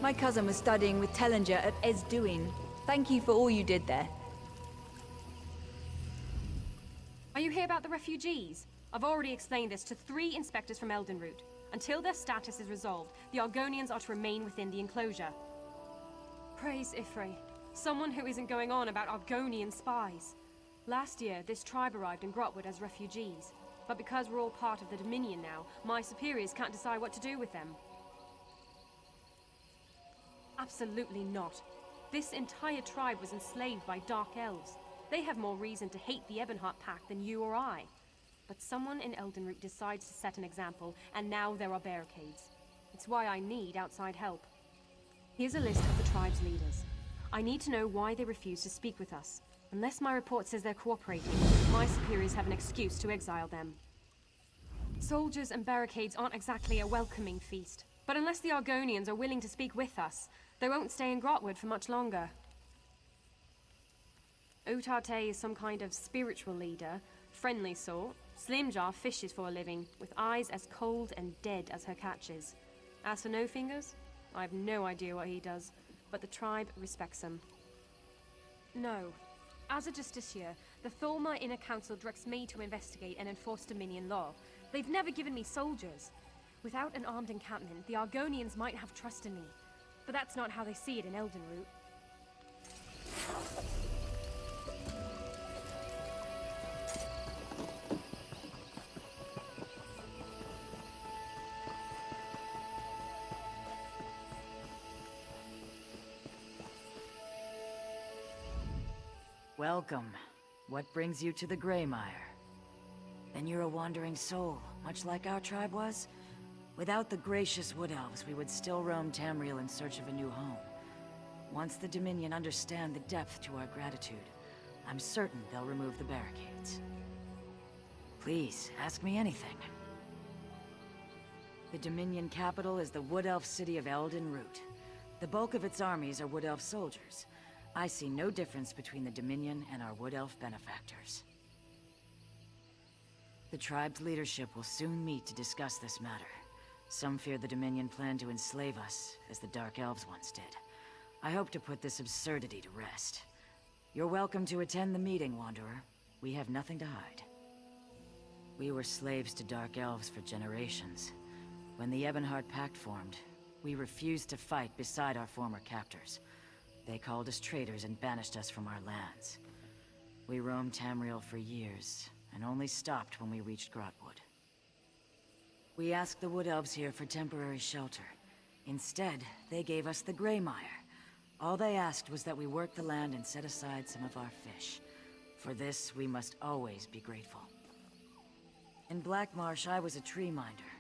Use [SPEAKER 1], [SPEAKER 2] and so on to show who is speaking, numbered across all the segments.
[SPEAKER 1] My cousin was studying with Tellinger at Esduin. Thank you for all you did there.
[SPEAKER 2] Are you here about the refugees? I've already explained this to 3 inspectors from Eldenroot. Until their status is resolved, the Argonians are to remain within the enclosure. Praise Ifre, someone who isn't going on about Argonian spies. Last year, this tribe arrived in Grahtwood as refugees. But because we're all part of the Dominion now, my superiors can't decide what to do with them. Absolutely not. This entire tribe was enslaved by Dark Elves. They have more reason to hate the Ebonheart Pact than you or I. But someone in Eldenroot decides to set an example, and now there are barricades. It's why I need outside help. Here's a list of the tribe's leaders. I need to know why they refuse to speak with us. Unless my report says they're cooperating, my superiors have an excuse to exile them. Soldiers and barricades aren't exactly a welcoming feast. But unless the Argonians are willing to speak with us, they won't stay in Grahtwood for much longer. Utarte is some kind of spiritual leader, friendly sort. Slimjar fishes for a living, with eyes as cold and dead as her catches. As for No Fingers, I have no idea what he does, but the tribe respects him. No. As a justiciar, the Thorma Inner Council directs me to investigate and enforce Dominion law. They've never given me soldiers. Without an armed encampment, the Argonians might have trust in me. But that's not how they see it in Eldenroot.
[SPEAKER 3] Welcome. What brings you to the Mire? Then you're a wandering soul, much like our tribe was? Without the gracious Wood Elves, we would still roam Tamriel in search of a new home. Once the Dominion understand the depth to our gratitude, I'm certain they'll remove the barricades. Please, ask me anything. The Dominion capital is the Wood Elf city of Eldenroot. The bulk of its armies are Wood Elf soldiers. I see no difference between the Dominion and our Wood Elf benefactors. The tribe's leadership will soon meet to discuss this matter. Some fear the Dominion plan to enslave us, as the Dark Elves once did. I hope to put this absurdity to rest. You're welcome to attend the meeting, Wanderer. We have nothing to hide. We were slaves to Dark Elves for generations. When the Ebonheart Pact formed, we refused to fight beside our former captors. They called us traitors and banished us from our lands. We roamed Tamriel for years, and only stopped when we reached Grahtwood. We asked the Wood Elves here for temporary shelter. Instead, they gave us the Mire. All they asked was that we work the land and set aside some of our fish. For this, we must always be grateful. In Black Marsh, I was a tree minder.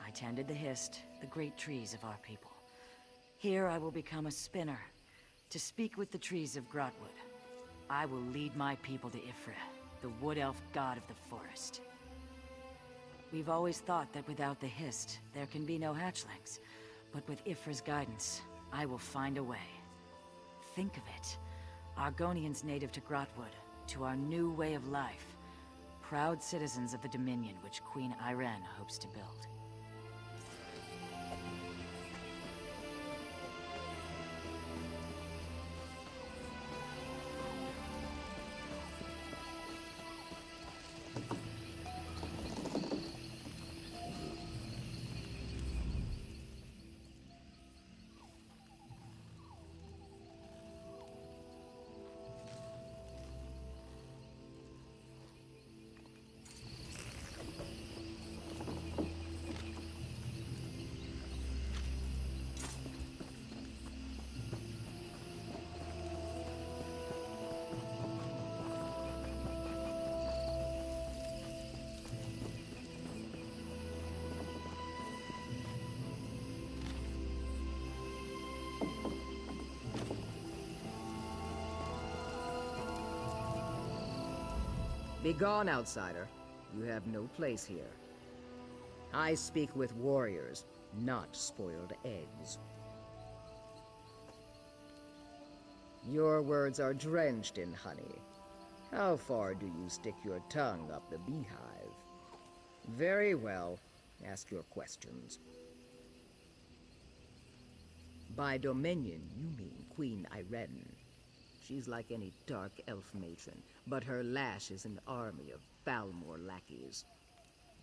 [SPEAKER 3] I tended the Hist, the great trees of our people. Here, I will become a spinner, to speak with the trees of Grahtwood. I will lead my people to Ifre, the Wood Elf god of the forest. We've always thought that without the Hist, there can be no hatchlings. But with Ifre's guidance, I will find a way. Think of it. Argonians native to Grahtwood, to our new way of life. Proud citizens of the Dominion which Queen Irene hopes to build.
[SPEAKER 4] Begone, outsider. You have no place here. I speak with warriors, not spoiled eggs. Your words are drenched in honey. How far do you stick your tongue up the beehive? Very well. Ask your questions. By Dominion, you mean Queen Irene. She's like any dark elf matron, but her lash is an army of Falmor lackeys.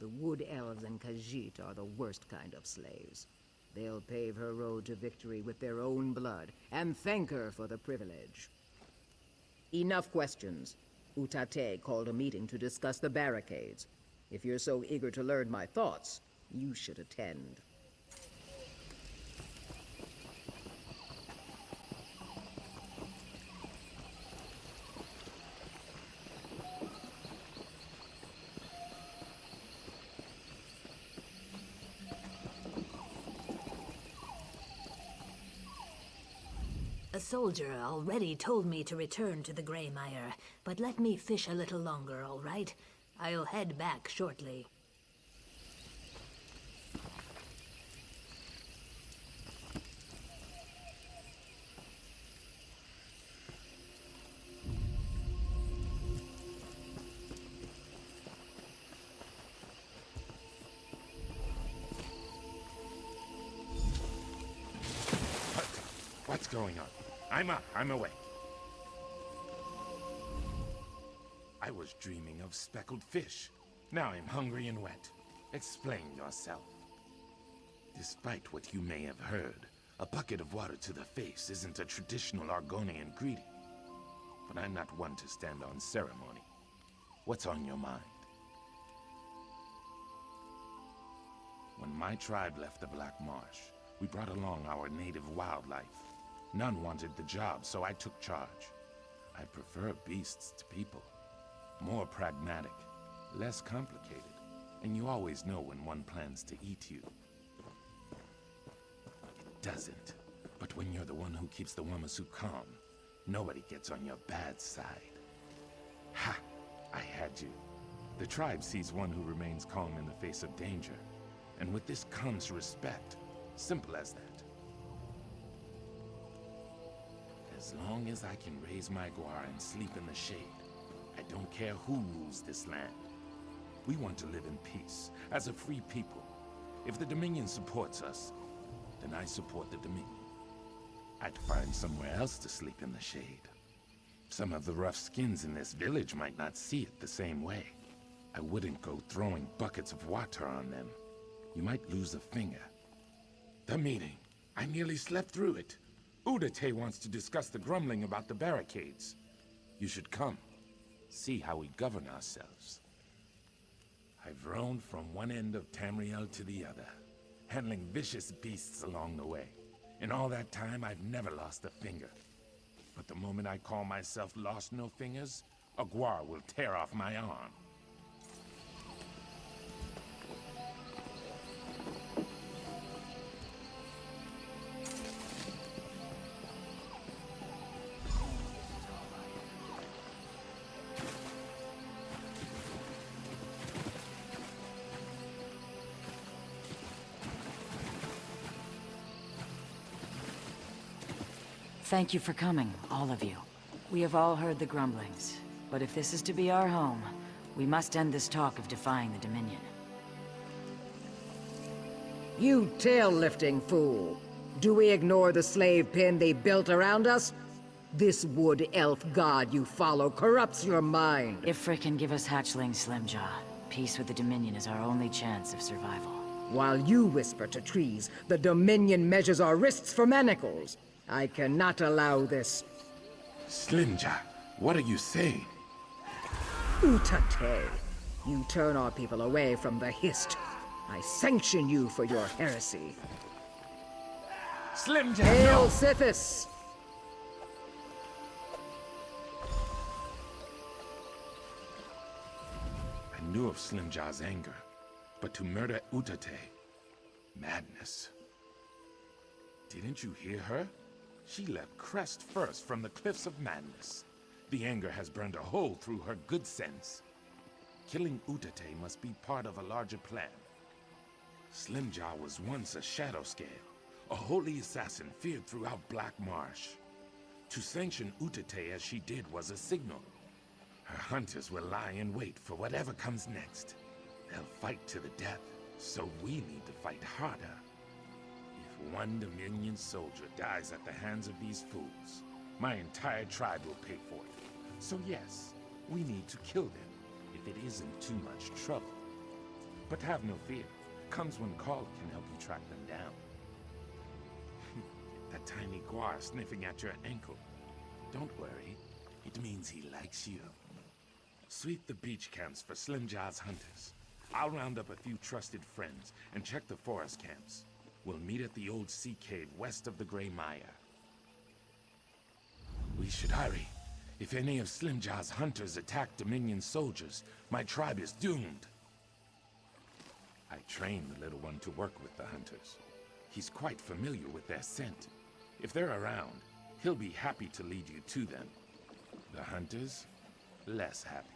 [SPEAKER 4] The Wood Elves and Khajiit are the worst kind of slaves. They'll pave her road to victory with their own blood, and thank her for the privilege. Enough questions. Utate called a meeting to discuss the barricades. If you're so eager to learn my thoughts, you should attend.
[SPEAKER 5] A soldier already told me to return to the Grey Mire, but let me fish a little longer, all right? I'll head back shortly.
[SPEAKER 6] What's going on? I'm up. I'm awake. I was dreaming of speckled fish. Now I'm hungry and wet. Explain yourself. Despite what you may have heard, a bucket of water to the face isn't a traditional Argonian greeting. But I'm not one to stand on ceremony. What's on your mind? When my tribe left the Black Marsh, we brought along our native wildlife. None wanted the job, so I took charge. I prefer beasts to people. More pragmatic, less complicated, and you always know when one plans to eat you. It doesn't. But when you're the one who keeps the Wamasu calm, nobody gets on your bad side. Ha! I had you. The tribe sees one who remains calm in the face of danger, and with this comes respect. Simple as that. As long as I can raise my guar and sleep in the shade, I don't care who rules this land. We want to live in peace, as a free people. If the Dominion supports us, then I support the Dominion. I'd find somewhere else to sleep in the shade. Some of the rough skins in this village might not see it the same way. I wouldn't go throwing buckets of water on them. You might lose a finger. The meeting. I nearly slept through it. Udate wants to discuss the grumbling about the barricades. You should come. See how we govern ourselves. I've roamed from one end of Tamriel to the other, handling vicious beasts along the way. In all that time, I've never lost a finger. But the moment I call myself Lost No Fingers, a guar will tear off my arm.
[SPEAKER 3] Thank you for coming, all of you. We have all heard the grumblings, but if this is to be our home, we must end this talk of defying the Dominion.
[SPEAKER 4] You tail-lifting fool! Do we ignore the slave pen they built around us? This wood elf god you follow corrupts your mind.
[SPEAKER 3] If Frick can give us hatchlings, Slimjaw, peace with the Dominion is our only chance of survival.
[SPEAKER 4] While you whisper to trees, the Dominion measures our wrists for manacles. I cannot allow this.
[SPEAKER 6] Slimjaw, what are you saying?
[SPEAKER 4] Utate, you turn our people away from the Hist. I sanction you for your heresy.
[SPEAKER 6] Slimjaw,
[SPEAKER 4] Hail
[SPEAKER 6] no!
[SPEAKER 4] Sithis!
[SPEAKER 6] I knew of Slimjaw's anger, but to murder Utate, madness. Didn't you hear her? She leapt crest first from the cliffs of madness. The anger has burned a hole through her good sense. Killing Utate must be part of a larger plan. Slimjaw was once a shadow scale, a holy assassin feared throughout Black Marsh. To sanction Utate as she did was a signal. Her hunters will lie in wait for whatever comes next. They'll fight to the death, so we need to fight harder. one Dominion soldier dies at the hands of these fools, my entire tribe will pay for it. So yes, we need to kill them, if it isn't too much trouble. But have no fear. Comes when called can help you track them down. That tiny guar sniffing at your ankle. Don't worry, it means he likes you. Sweep the beach camps for Slim Jaw's hunters. I'll round up a few trusted friends and check the forest camps. We'll meet at the old sea cave west of the Gray Mire. We should hurry. If any of Slim Jaw's hunters attack Dominion soldiers, my tribe is doomed. I trained the little one to work with the hunters. He's quite familiar with their scent. If they're around, he'll be happy to lead you to them. The hunters, less happy.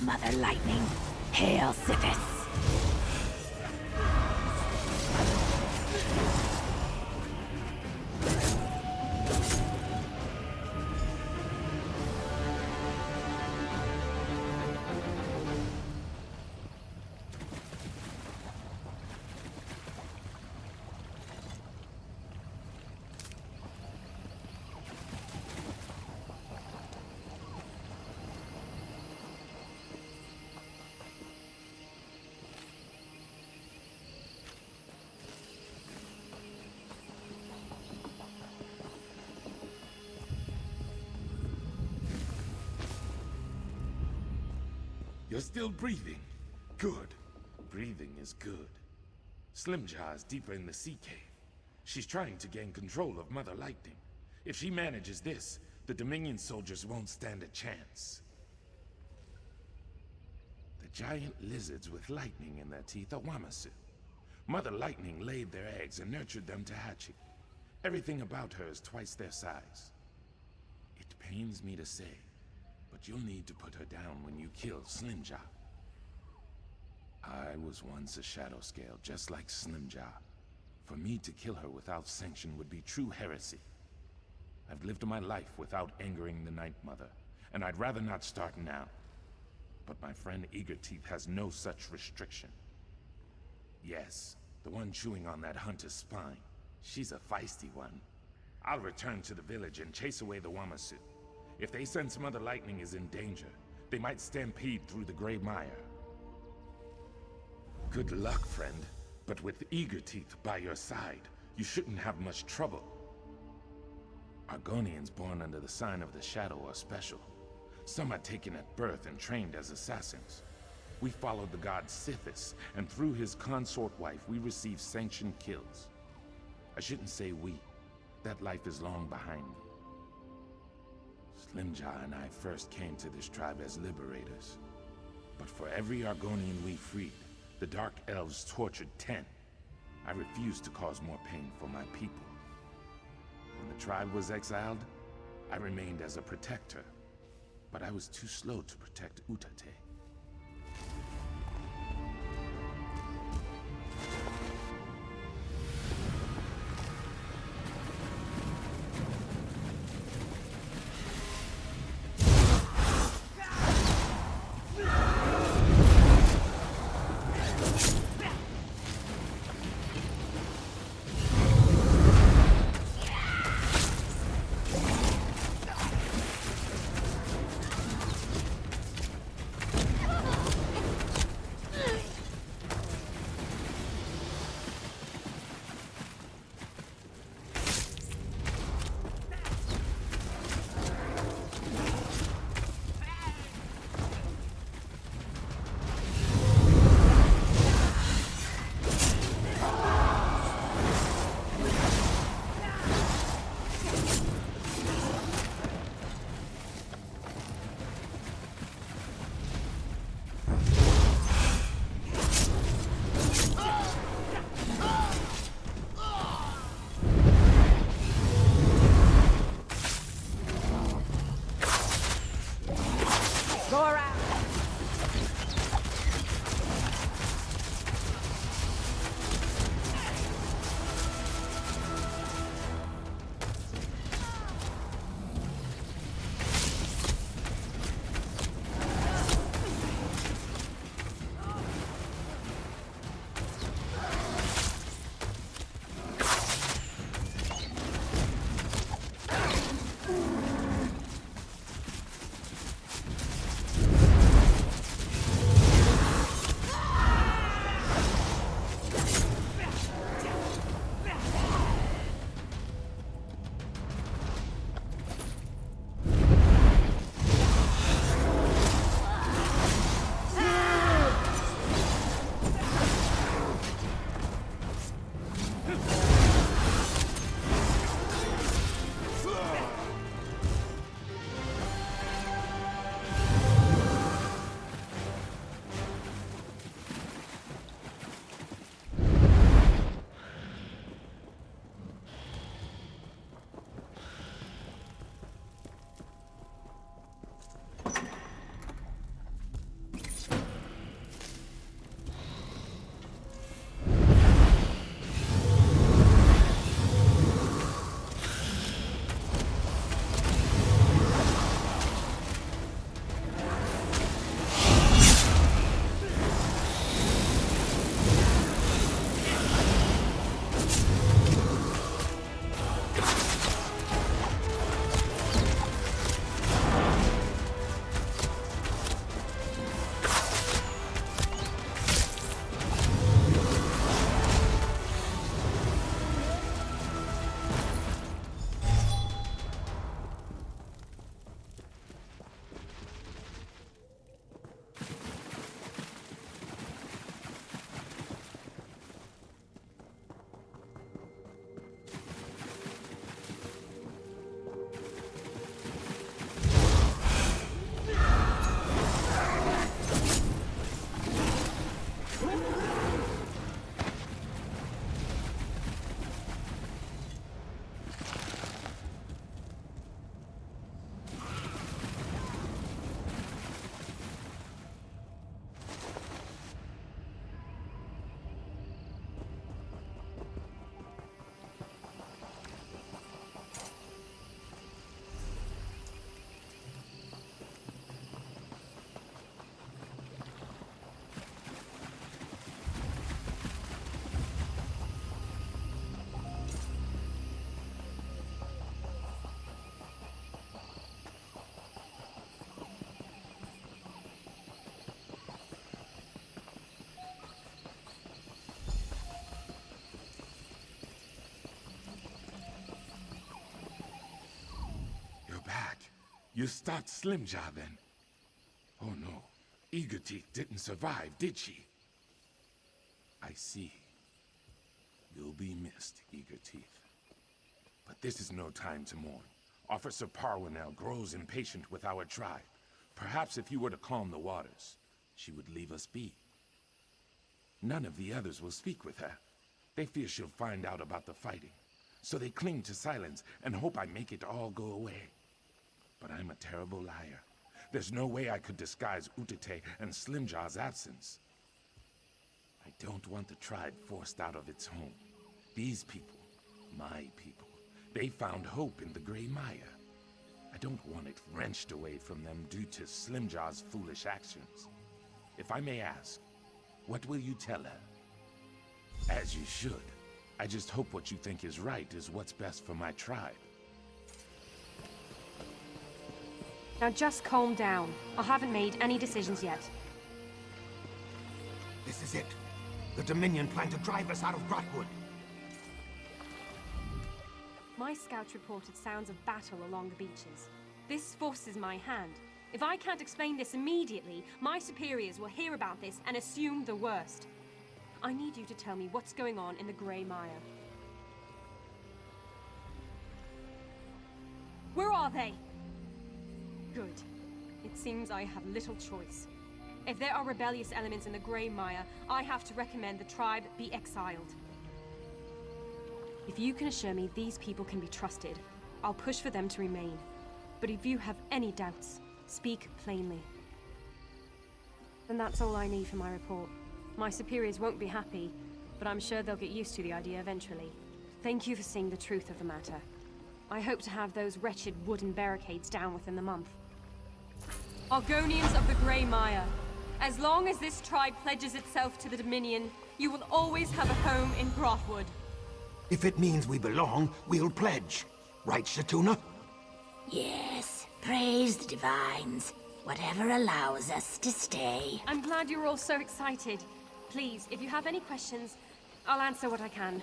[SPEAKER 7] Mother Lightning. Hail, Sithis!
[SPEAKER 6] You're still breathing. Good. Breathing is good. Slim Jaw is deeper in the sea cave. She's trying to gain control of Mother Lightning. If she manages this, the Dominion soldiers won't stand a chance. The giant lizards with lightning in their teeth are Wamasu. Mother Lightning laid their eggs and nurtured them to hatching. Everything about her is twice their size. It pains me to say, but you'll need to put her down when you kill Slimja. I was once a shadow scale, just like Slimja. For me to kill her without sanction would be true heresy. I've lived my life without angering the Night Mother, and I'd rather not start now. But my friend Eagerteeth has no such restriction. Yes, the one chewing on that hunter's spine. She's a feisty one. I'll return to the village and chase away the Wamasu. If they sense Mother Lightning is in danger, they might stampede through the gray mire. Good luck, friend. But with Eagerteeth by your side, you shouldn't have much trouble. Argonians born under the sign of the Shadow are special. Some are taken at birth and trained as assassins. We followed the god Sithis, and through his consort wife, we received sanctioned kills. I shouldn't say we. That life is long behind me. Slimja and I first came to this tribe as liberators. But for every Argonian we freed, the Dark Elves tortured 10. I refused to cause more pain for my people. When the tribe was exiled, I remained as a protector. But I was too slow to protect Utate. You stopped Slimjaw then? Oh no, Eager Teeth didn't survive, did she? I see. You'll be missed, Eager Teeth. But this is no time to mourn. Officer Parwinell grows impatient with our tribe. Perhaps if you were to calm the waters, she would leave us be. None of the others will speak with her. They fear she'll find out about the fighting. So they cling to silence and hope I make it all go away. But I'm a terrible liar. There's no way I could disguise Utete and Slimjaw's absence. I don't want the tribe forced out of its home. These people, my people, they found hope in the Gray Mire. I don't want it wrenched away from them due to Slimjaw's foolish actions. If I may ask, what will you tell her? As you should. I just hope what you think is right is what's best for my tribe.
[SPEAKER 2] Now just calm down. I haven't made any decisions yet.
[SPEAKER 8] This is it. The Dominion plan to drive us out of Grahtwood.
[SPEAKER 2] My scouts reported sounds of battle along the beaches. This forces my hand. If I can't explain this immediately, my superiors will hear about this and assume the worst. I need you to tell me what's going on in the Gray Mire. Where are they? Good. It seems I have little choice. If there are rebellious elements in the Gray Mire, I have to recommend the tribe be exiled. If you can assure me these people can be trusted, I'll push for them to remain. But if you have any doubts, speak plainly. Then that's all I need for my report. My superiors won't be happy, but I'm sure they'll get used to the idea eventually. Thank you for seeing the truth of the matter. I hope to have those wretched wooden barricades down within the month. Argonians of the Grey Mire, as long as this tribe pledges itself to the Dominion, you will always have a home in Grahtwood.
[SPEAKER 8] If it means we belong, we'll pledge. Right, Shatuna?
[SPEAKER 7] Yes, praise the divines. Whatever allows us to stay.
[SPEAKER 2] I'm glad you're all so excited. Please, if you have any questions, I'll answer what I can.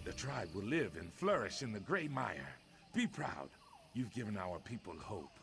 [SPEAKER 6] The tribe will live and flourish in the Gray Mire. Be proud. You've given our people hope.